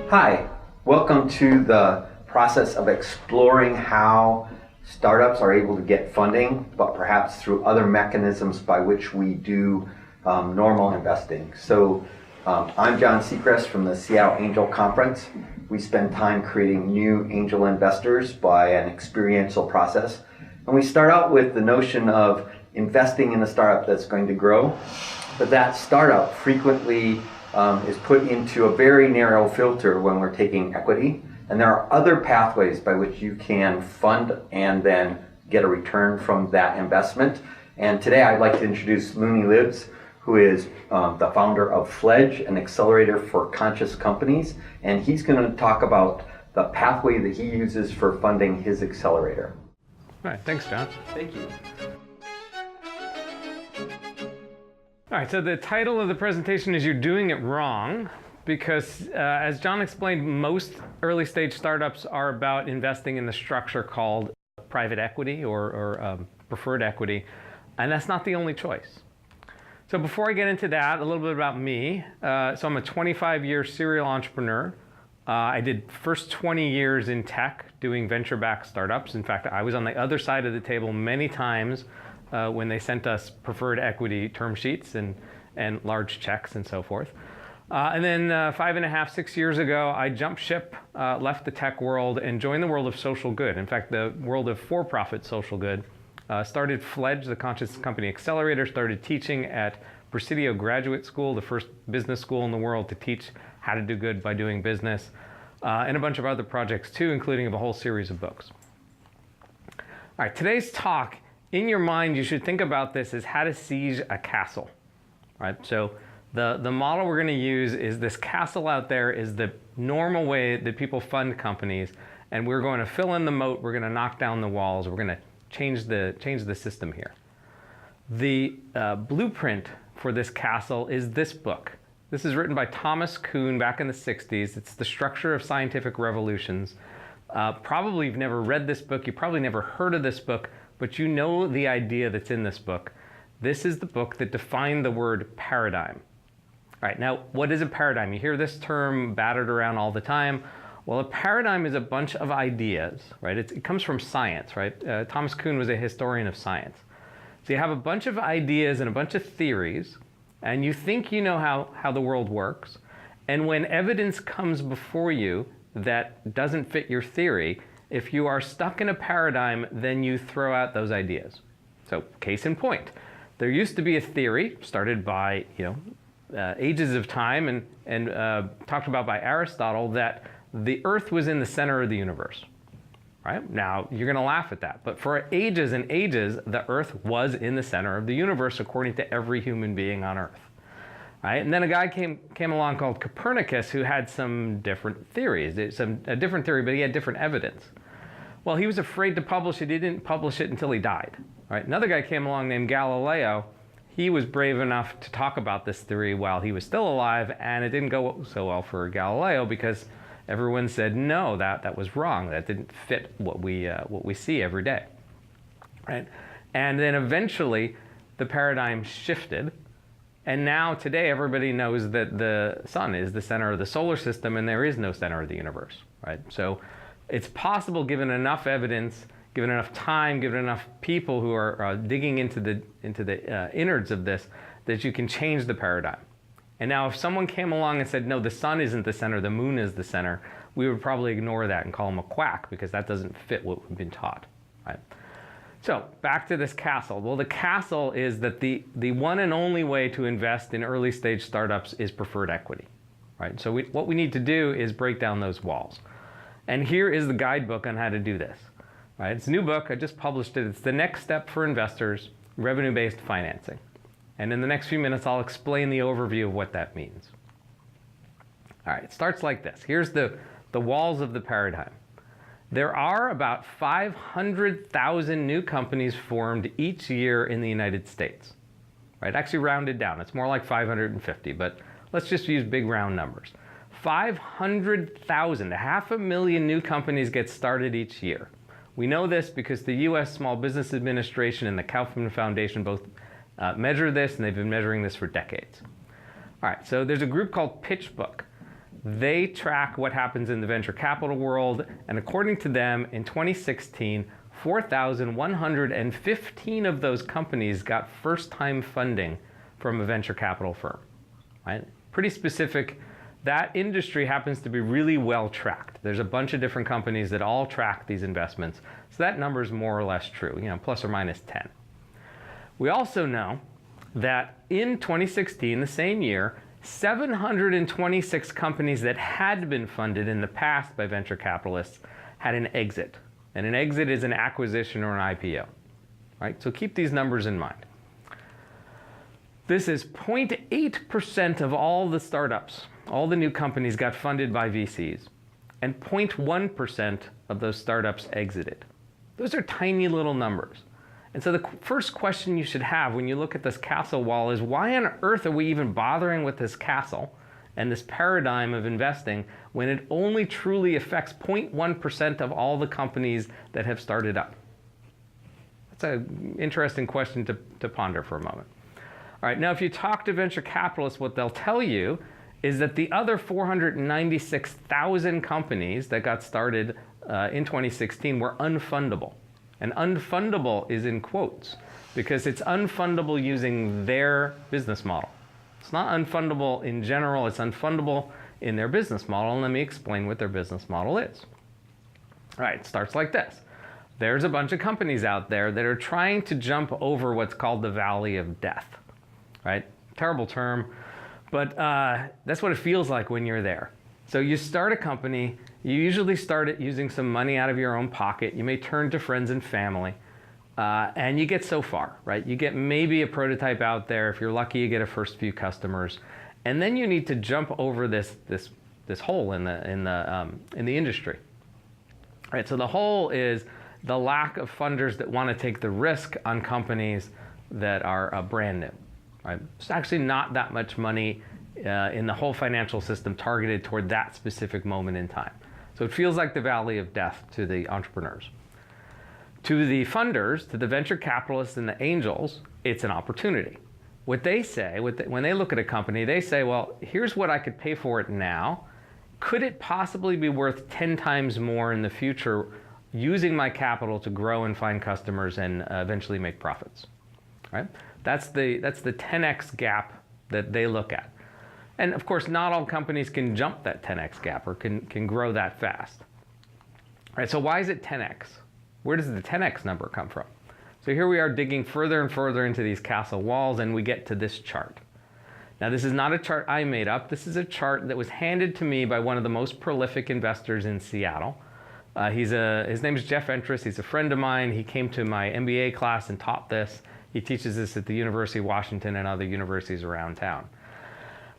Hi, welcome to the process of exploring how startups are able to get funding, but perhaps through other mechanisms by which we do normal investing. So I'm John Seacrest from the Seattle Angel Conference. We spend time creating new angel investors by an experiential process. And we start out with the notion of investing in a startup that's going to grow, but that startup frequently is put into a very narrow filter when we're taking equity. And there are other pathways by which you can fund and then get a return from that investment. And today I'd like to introduce Looney Libs, who is the founder of Fledge, an accelerator for conscious companies. And he's going to talk about the pathway that he uses for funding his accelerator. All right, thanks, John. Thank you. All right, so the title of the presentation is You're Doing It Wrong, because as John explained, most early stage startups are about investing in the structure called private equity or preferred equity, and that's not the only choice. So before I get into that, a little bit about me. So I'm a 25-year serial entrepreneur. I did first 20 years in tech doing venture-backed startups. In fact, I was on the other side of the table many times when they sent us preferred equity term sheets and large checks and so forth. And then 5.5, 6 years ago, I jumped ship, left the tech world and joined the world of social good. In fact, the world of for-profit social good. Started Fledge, the conscious company accelerator, started teaching at Presidio Graduate School, the first business school in the world to teach how to do good by doing business, and a bunch of other projects too, including a whole series of books. All right, today's talk, in your mind, you should think about this as how to siege a castle, right? So the model we're going to use is this castle out there is the normal way that people fund companies, and we're going to fill in the moat, we're going to knock down the walls, we're going to change the system here. The blueprint for this castle is this book. This is written by Thomas Kuhn back in the 60s. It's The Structure of Scientific Revolutions. Probably you've never read this book, you probably never heard of this book, but you know the idea that's in this book. This is the book that defined the word paradigm. All right, now what is a paradigm? You hear this term battered around all the time. Well, a paradigm is a bunch of ideas, right? It comes from science, right? Thomas Kuhn was a historian of science. So you have a bunch of ideas and a bunch of theories, and you think you know how the world works. And when evidence comes before you that doesn't fit your theory, if you are stuck in a paradigm, then you throw out those ideas. So case in point, there used to be a theory started by ages of time and talked about by Aristotle that the Earth was in the center of the universe. Right? Now, you're going to laugh at that, but for ages and ages, the Earth was in the center of the universe according to every human being on Earth. Right? And then a guy came along called Copernicus who had some different theories, a different theory, but he had different evidence. Well, he was afraid to publish it. He didn't publish it until he died. Right? Another guy came along named Galileo. He was brave enough to talk about this theory while he was still alive, and it didn't go so well for Galileo because everyone said, no, that was wrong. That didn't fit what we see every day. Right? And then eventually, the paradigm shifted. And now today, everybody knows that the sun is the center of the solar system and there is no center of the universe, right? So it's possible, given enough evidence, given enough time, given enough people who are digging into the innards of this, that you can change the paradigm. And now if someone came along and said, no, the sun isn't the center, the moon is the center, we would probably ignore that and call him a quack because that doesn't fit what we've been taught, right? So back to this castle. Well, the castle is that the one and only way to invest in early stage startups is preferred equity, right? So what we need to do is break down those walls. And here is the guidebook on how to do this, right? It's a new book, I just published it. It's The Next Step for Investors, Revenue-Based Financing. And in the next few minutes, I'll explain the overview of what that means. All right, it starts like this. Here's the walls of the paradigm. There are about 500,000 new companies formed each year in the United States, right? Actually rounded down, it's more like 550, but let's just use big round numbers. 500,000, 500,000 new companies get started each year. We know this because the US Small Business Administration and the Kaufman Foundation both measure this, and they've been measuring this for decades. All right, so there's a group called PitchBook. They track what happens in the venture capital world, and according to them, in 2016, 4,115 of those companies got first-time funding from a venture capital firm. Right? Pretty specific. That industry happens to be really well tracked. There's a bunch of different companies that all track these investments, so that number is more or less true, plus or minus 10. We also know that in 2016, the same year, 726 companies that had been funded in the past by venture capitalists had an exit. And an exit is an acquisition or an IPO. Right? So keep these numbers in mind. This is 0.8% of all the startups, all the new companies got funded by VCs, and 0.1% of those startups exited. Those are tiny little numbers. And so the first question you should have when you look at this castle wall is, why on earth are we even bothering with this castle and this paradigm of investing when it only truly affects 0.1% of all the companies that have started up? That's an interesting question to ponder for a moment. All right, now if you talk to venture capitalists, what they'll tell you is that the other 496,000 companies that got started in 2016 were unfundable. And unfundable is in quotes because it's unfundable using their business model. It's not unfundable in general, it's unfundable in their business model, and let me explain what their business model is. All right, it starts like this. There's a bunch of companies out there that are trying to jump over what's called the valley of death. Right? Terrible term, but that's what it feels like when you're there. So you start a company, you usually start it using some money out of your own pocket. You may turn to friends and family, and you get so far, right? You get maybe a prototype out there. If you're lucky, you get a first few customers, and then you need to jump over this hole in the industry. All right, so the hole is the lack of funders that want to take the risk on companies that are brand new. Right? There's actually not that much money in the whole financial system targeted toward that specific moment in time. So it feels like the valley of death to the entrepreneurs. To the funders, to the venture capitalists and the angels, it's an opportunity. What they say, when they look at a company, they say, well, here's what I could pay for it now. Could it possibly be worth 10 times more in the future using my capital to grow and find customers and eventually make profits? Right? That's the 10x gap that they look at. And of course, not all companies can jump that 10x gap or can grow that fast. All right, so why is it 10x? Where does the 10x number come from? So here we are digging further and further into these castle walls, and we get to this chart. Now, this is not a chart I made up. This is a chart that was handed to me by one of the most prolific investors in Seattle. His name is Jeff Entris. He's a friend of mine. He came to my MBA class and taught this. He teaches this at the University of Washington and other universities around town.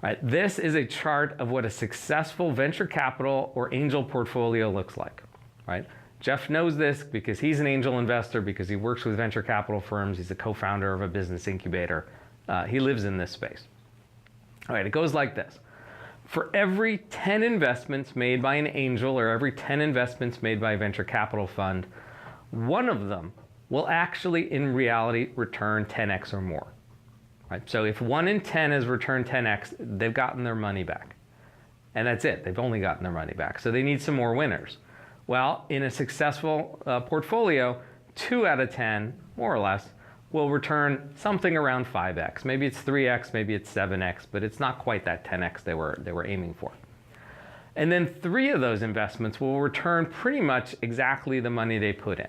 All right, this is a chart of what a successful venture capital or angel portfolio looks like. Right? Jeff knows this because he's an angel investor, because he works with venture capital firms. He's a co-founder of a business incubator. He lives in this space. All right, it goes like this. For every 10 investments made by an angel or every 10 investments made by a venture capital fund, one of them will actually, in reality, return 10x or more. Right? So if 1 in 10 has returned 10x, they've gotten their money back. And that's it. They've only gotten their money back. So they need some more winners. Well, in a successful portfolio, 2 out of 10, more or less, will return something around 5x. Maybe it's 3x, maybe it's 7x, but it's not quite that 10x they were aiming for. And then 3 of those investments will return pretty much exactly the money they put in.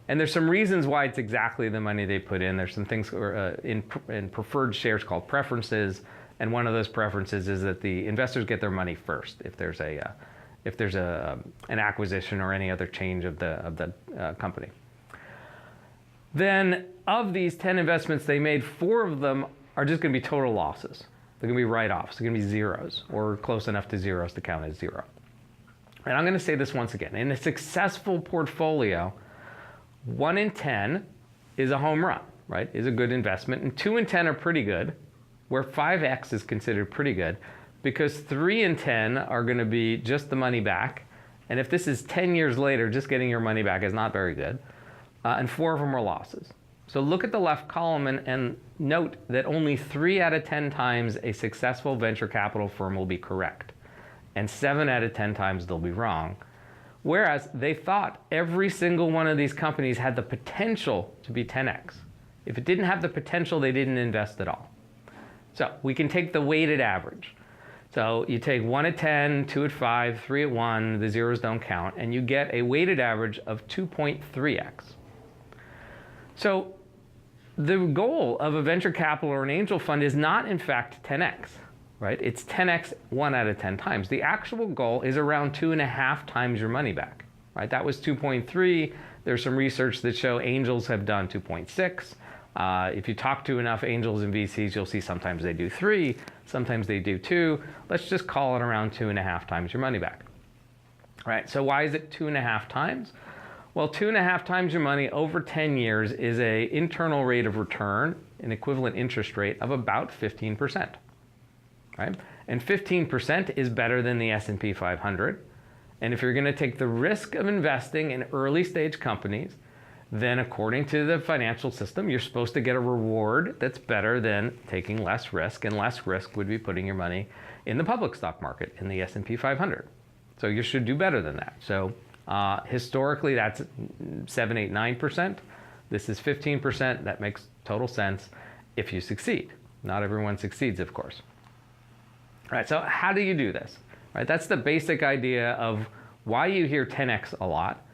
And there's some reasons why it's exactly the money they put in. There's some things in preferred shares called preferences, and one of those preferences is that the investors get their money first if there's an acquisition or any other change of the company. Then of these 10 investments they made, 4 of them are just going to be total losses. They're going to be write-offs. They're going to be zeros, or close enough to zeros to count as zero. And I'm going to say this once again. In a successful portfolio, 1 in 10 is a home run, right? Is a good investment. And 2 in 10 are pretty good, where 5x is considered pretty good, because 3 in 10 are going to be just the money back. And if this is 10 years later, just getting your money back is not very good. And 4 of them are losses. So look at the left column and note that only 3 out of 10 times a successful venture capital firm will be correct. and 7 out of 10 times they'll be wrong. Whereas they thought every single one of these companies had the potential to be 10x. If it didn't have the potential, they didn't invest at all. So we can take the weighted average. So you take 1 at 10, 2 at 5, 3 at 1, the zeros don't count, and you get a weighted average of 2.3x. So the goal of a venture capital or an angel fund is not in fact 10x, right? It's 10x 1 out of 10 times. The actual goal is around 2.5 times your money back, right? That was 2.3. There's some research that show angels have done 2.6. If you talk to enough angels and VCs, you'll see sometimes they do 3, sometimes they do 2. Let's just call it around 2.5 times your money back. All right, so why is it 2.5 times? Well, 2.5 times your money over 10 years is an internal rate of return, an equivalent interest rate of about 15%. Right? And 15% is better than the S&P 500. And if you're going to take the risk of investing in early stage companies, then according to the financial system, you're supposed to get a reward that's better than taking less risk, and less risk would be putting your money in the public stock market, in the S&P 500. So you should do better than that. So historically, that's 7, 8, 9%. This is 15%. That makes total sense if you succeed. Not everyone succeeds, of course. All right, so how do you do this? Right, that's the basic idea of why you hear 10x a lot.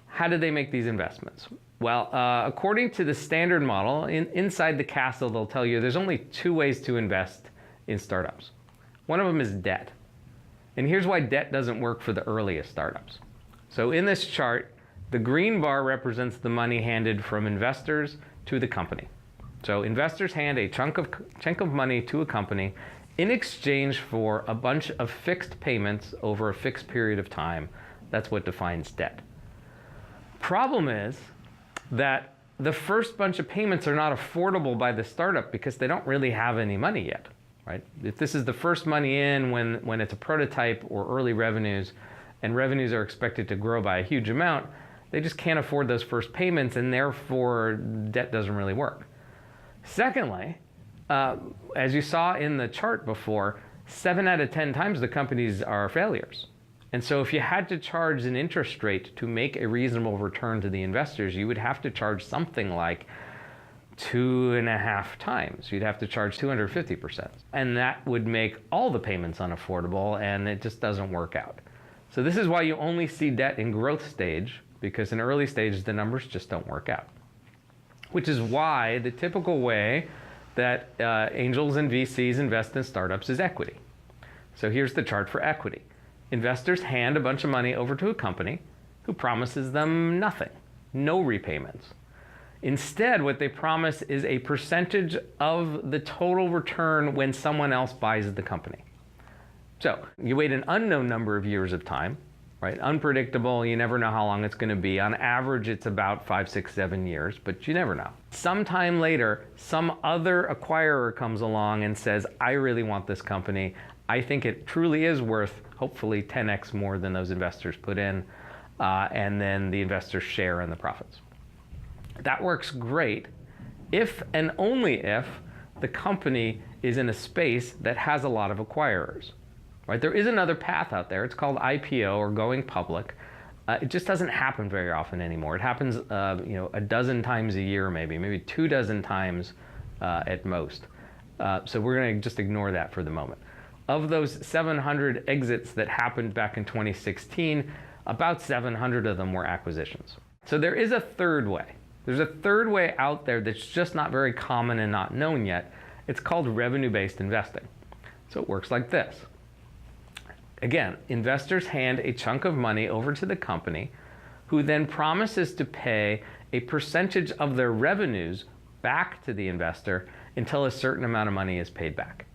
How do they make these investments? Well, according to the standard model, inside the castle, they'll tell you there's only 2 ways to invest in startups. One of them is debt. And here's why debt doesn't work for the earliest startups. So in this chart, the green bar represents the money handed from investors to the company. So investors hand a chunk of money to a company in exchange for a bunch of fixed payments over a fixed period of time. That's what defines debt. Problem is that the first bunch of payments are not affordable by the startup because they don't really have any money yet, right? If this is the first money in when it's a prototype or early revenues, and revenues are expected to grow by a huge amount, they just can't afford those first payments, and therefore debt doesn't really work. Secondly, as you saw in the chart before, 7 out of 10 times the companies are failures. And so if you had to charge an interest rate to make a reasonable return to the investors, you would have to charge something like 2.5 times. You'd have to charge 250%. And that would make all the payments unaffordable, and it just doesn't work out. So this is why you only see debt in growth stage, because in early stage, the numbers just don't work out. Which is why the typical way that angels and VCs invest in startups is equity. So here's the chart for equity. Investors hand a bunch of money over to a company who promises them nothing, no repayments. Instead, what they promise is a percentage of the total return when someone else buys the company. So you wait an unknown number of years of time, right? Unpredictable, you never know how long it's going to be. On average, it's about 5, 6, 7 years, but you never know. Sometime later, some other acquirer comes along and says, I really want this company. I think it truly is worth, hopefully, 10x more than those investors put in, and then the investors share in the profits. That works great if and only if the company is in a space that has a lot of acquirers. Right? There is another path out there. It's called IPO, or going public. It just doesn't happen very often anymore. It happens a dozen times a year, maybe 24 times at most. So we're going to just ignore that for the moment. Of those 700 exits that happened back in 2016, about 700 of them were acquisitions. So there is a third way. There's a third way out there that's just not very common and not known yet. It's called revenue-based investing. So it works like this. Again, investors hand a chunk of money over to the company, who then promises to pay a percentage of their revenues back to the investor until a certain amount of money is paid back.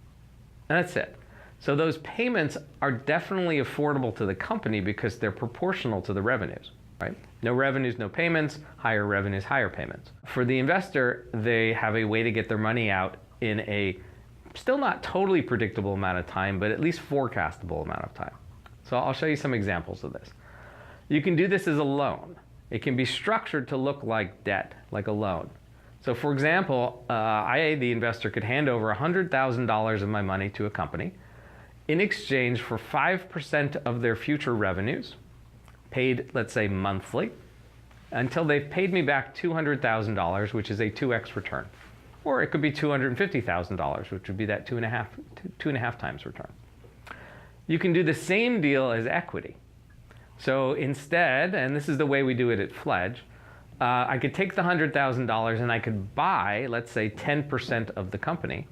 And that's it. So those payments are definitely affordable to the company because they're proportional to the revenues, right? No revenues, no payments, higher revenues, higher payments. For the investor, they have a way to get their money out in a still not totally predictable amount of time, but at least forecastable amount of time. So I'll show you some examples of this. You can do this as a loan. It can be structured to look like debt, like a loan. So for example, I, the investor, could hand over $100,000 of my money to a company in exchange for 5% of their future revenues, paid, let's say, monthly, until they've paid me back $200,000, which is a 2x return. Or it could be $250,000, which would be that two and a half times return. You can do the same deal as equity. So instead, and this is the way we do it at Fledge, I could take the $100,000 and I could buy, let's say, 10% of the company,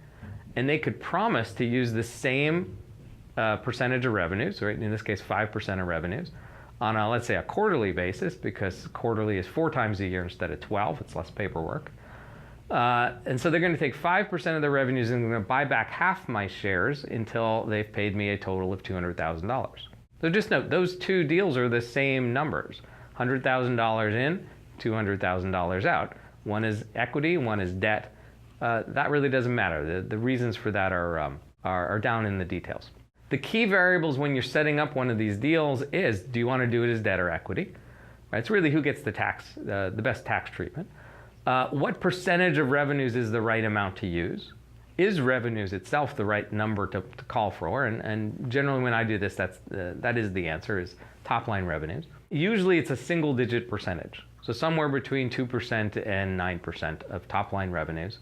and they could promise to use the same percentage of revenues, right? In this case, 5% of revenues, on a, let's say, a quarterly basis, because quarterly is 4 times a year instead of 12. It's less paperwork. And so they're going to take 5% of the revenues and they're going to buy back half my shares until they've paid me a total of $200,000. So just note, those two deals are the same numbers. $100,000 in, $200,000 out. One is equity, one is debt. That really doesn't matter. The reasons for that are down in the details. The key variables when you're setting up one of these deals is, do you want to do it as debt or equity? Right? It's really who gets the best tax treatment. What percentage of revenues is the right amount to use? Is revenues itself the right number to call for? And generally when I do this, that is the answer, is top line revenues. Usually it's a single digit percentage. So somewhere between 2% and 9% of top line revenues.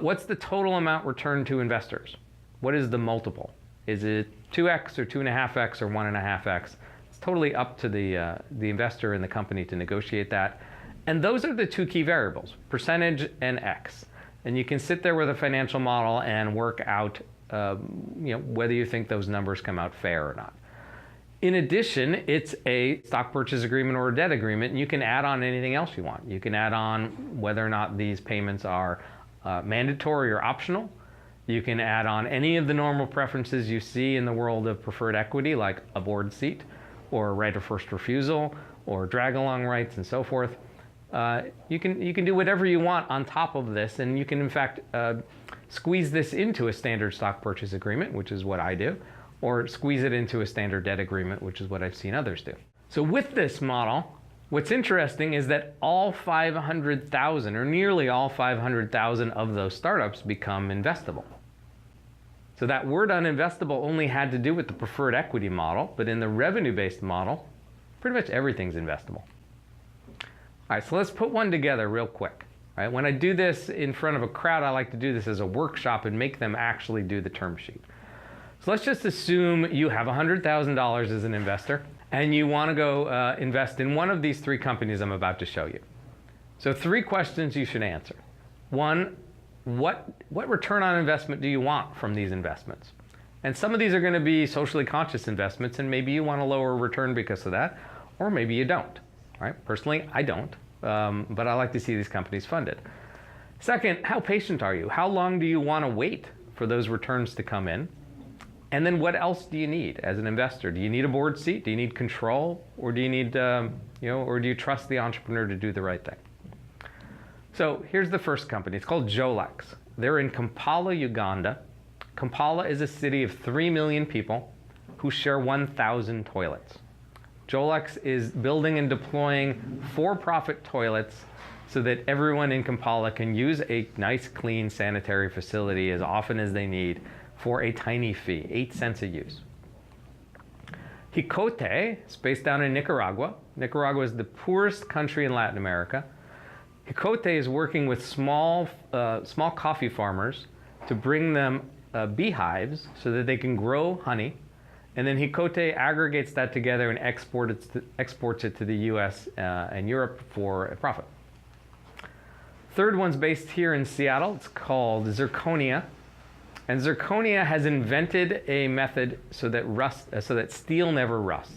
What's the total amount returned to investors? What is the multiple? Is it 2x or 2.5x or 1.5x? It's totally up to the investor and the company to negotiate that. And those are the two key variables, percentage and x. And you can sit there with a financial model and work out whether you think those numbers come out fair or not. In addition, it's a stock purchase agreement or a debt agreement, and you can add on anything else you want. You can add on whether or not these payments are mandatory or optional. You can add on any of the normal preferences you see in the world of preferred equity, like a board seat or right of first refusal or drag-along rights and so forth. You can do whatever you want on top of this, and you can in fact squeeze this into a standard stock purchase agreement, which is what I do, or squeeze it into a standard debt agreement, which is what I've seen others do. So with this model, what's interesting is that all 500,000, or nearly all 500,000 of those startups become investable. So that word on investable only had to do with the preferred equity model, but in the revenue-based model, pretty much everything's investable. All right, so let's put one together real quick. Right? When I do this in front of a crowd, I like to do this as a workshop and make them actually do the term sheet. So let's just assume you have $100,000 as an investor and you want to go invest in one of these 3 companies I'm about to show you. So 3 questions you should answer. 1, what return on investment do you want from these investments? And some of these are going to be socially conscious investments, and maybe you want a lower return because of that, or maybe you don't. Right? Personally, I don't, but I like to see these companies funded. Second, how patient are you? How long do you want to wait for those returns to come in? And then what else do you need as an investor? Do you need a board seat? Do you need control? Or do you need, or do you trust the entrepreneur to do the right thing? So here's the first company. It's called Jolex. They're in Kampala, Uganda. Kampala is a city of 3 million people who share 1,000 toilets. Jolex is building and deploying for-profit toilets so that everyone in Kampala can use a nice, clean, sanitary facility as often as they need for a tiny fee, 8 cents a use. Jicote is based down in Nicaragua. Nicaragua is the poorest country in Latin America. Jicote is working with small coffee farmers to bring them beehives so that they can grow honey. And then Jicote aggregates that together and exports it to the US and Europe for a profit. Third one's based here in Seattle. It's called Zirconia. And Zirconia has invented a method so that steel never rusts.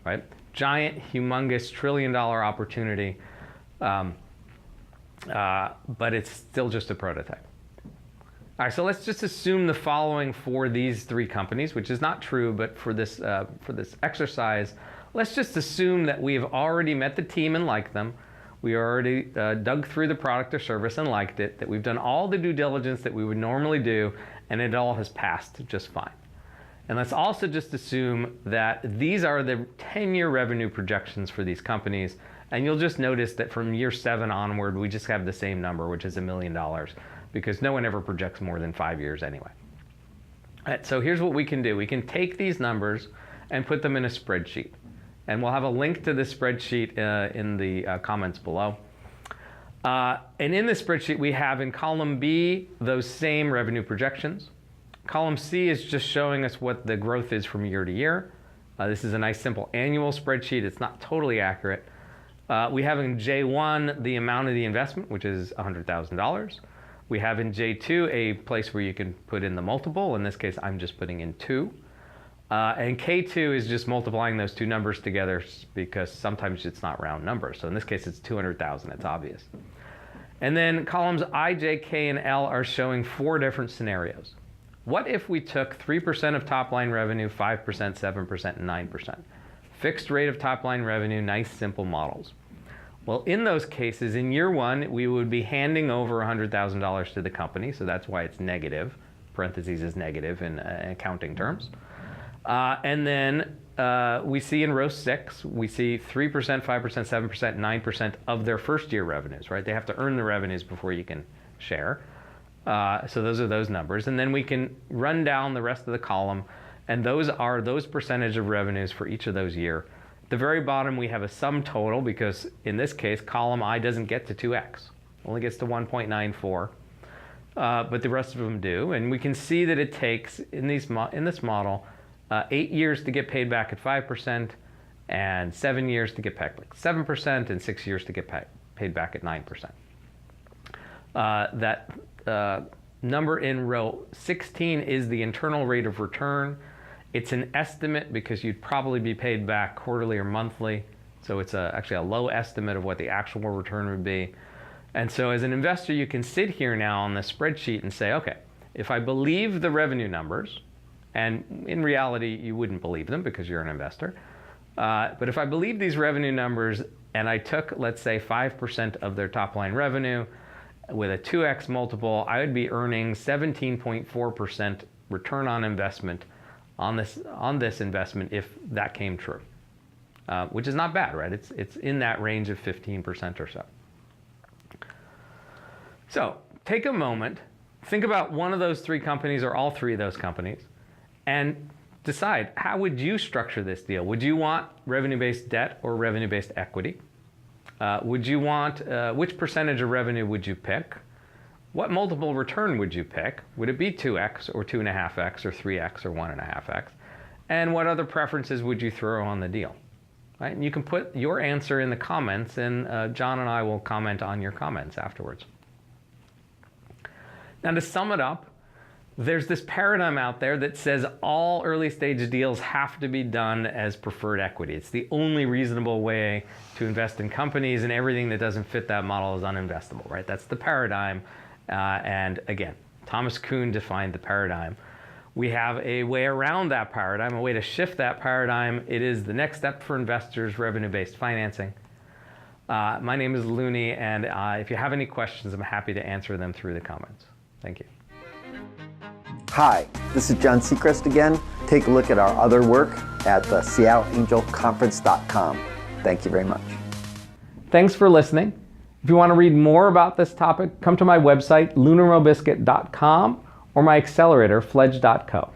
Right? Giant, humongous, trillion-dollar opportunity, but it's still just a prototype. All right, so let's just assume the following for these 3 companies, which is not true, but for this exercise, let's just assume that we have already met the team and liked them. We already dug through the product or service and liked it, that we've done all the due diligence that we would normally do, and it all has passed just fine. And let's also just assume that these are the 10-year revenue projections for these companies, and you'll just notice that from year 7 onward, we just have the same number, which is $1 million. Because no one ever projects more than 5 years anyway. All right, so here's what we can do. We can take these numbers and put them in a spreadsheet. And we'll have a link to this spreadsheet in the comments below. And in this spreadsheet, we have in column B those same revenue projections. Column C is just showing us what the growth is from year to year. This is a nice simple annual spreadsheet. It's not totally accurate. We have in J1 the amount of the investment, which is $100,000. We have in J2 a place where you can put in the multiple. In this case, I'm just putting in 2. And K2 is just multiplying those two numbers together because sometimes it's not round numbers. So in this case, it's 200,000. It's obvious. And then columns I, J, K, and L are showing 4 different scenarios. What if we took 3% of top line revenue, 5%, 7%, and 9%? Fixed rate of top line revenue, nice simple models. Well, in those cases, in year 1, we would be handing over $100,000 to the company, so that's why it's negative. Parentheses is negative in accounting terms. And then we see in row 6, we see 3%, 5%, 7%, 9% of their first year revenues, right? They have to earn the revenues before you can share. So those are those numbers. And then we can run down the rest of the column, and those are those percentage of revenues for each of those years. At the very bottom, we have a sum total because in this case, column I doesn't get to 2x, only gets to 1.94, but the rest of them do. And we can see that it takes, in this model, 8 years to get paid back at 5%, and 7 years to get back at 7%, and 6 years to get paid back at 9%. That number in row 16 is the internal rate of return. It's an estimate because you'd probably be paid back quarterly or monthly. So it's actually a low estimate of what the actual return would be. And so as an investor, you can sit here now on the spreadsheet and say, okay, if I believe the revenue numbers, and in reality, you wouldn't believe them because you're an investor. But if I believe these revenue numbers and I took, let's say, 5% of their top line revenue with a 2x multiple, I would be earning 17.4% return on investment on this investment if that came true, which is not bad, right? It's in that range of 15% or so. So take a moment, think about one of those 3 companies or all 3 of those companies, and decide, how would you structure this deal? Would you want revenue-based debt or revenue-based equity? Would you want, which percentage of revenue would you pick? What multiple return would you pick? Would it be 2x or 2.5x or 3x or 1.5x? And what other preferences would you throw on the deal? Right? And you can put your answer in the comments, and John and I will comment on your comments afterwards. Now to sum it up, there's this paradigm out there that says all early stage deals have to be done as preferred equity. It's the only reasonable way to invest in companies, and everything that doesn't fit that model is uninvestable, right? That's the paradigm. And again, Thomas Kuhn defined the paradigm. We have a way around that paradigm, a way to shift that paradigm. It is the next step for investors, revenue-based financing. My name is Looney, and if you have any questions, I'm happy to answer them through the comments. Thank you. Hi, this is John Seacrest again. Take a look at our other work at the SeattleAngelConference.com. Thank you very much. Thanks for listening. If you want to read more about this topic, come to my website, lunarmobiscuit.com, or my accelerator, fledge.co.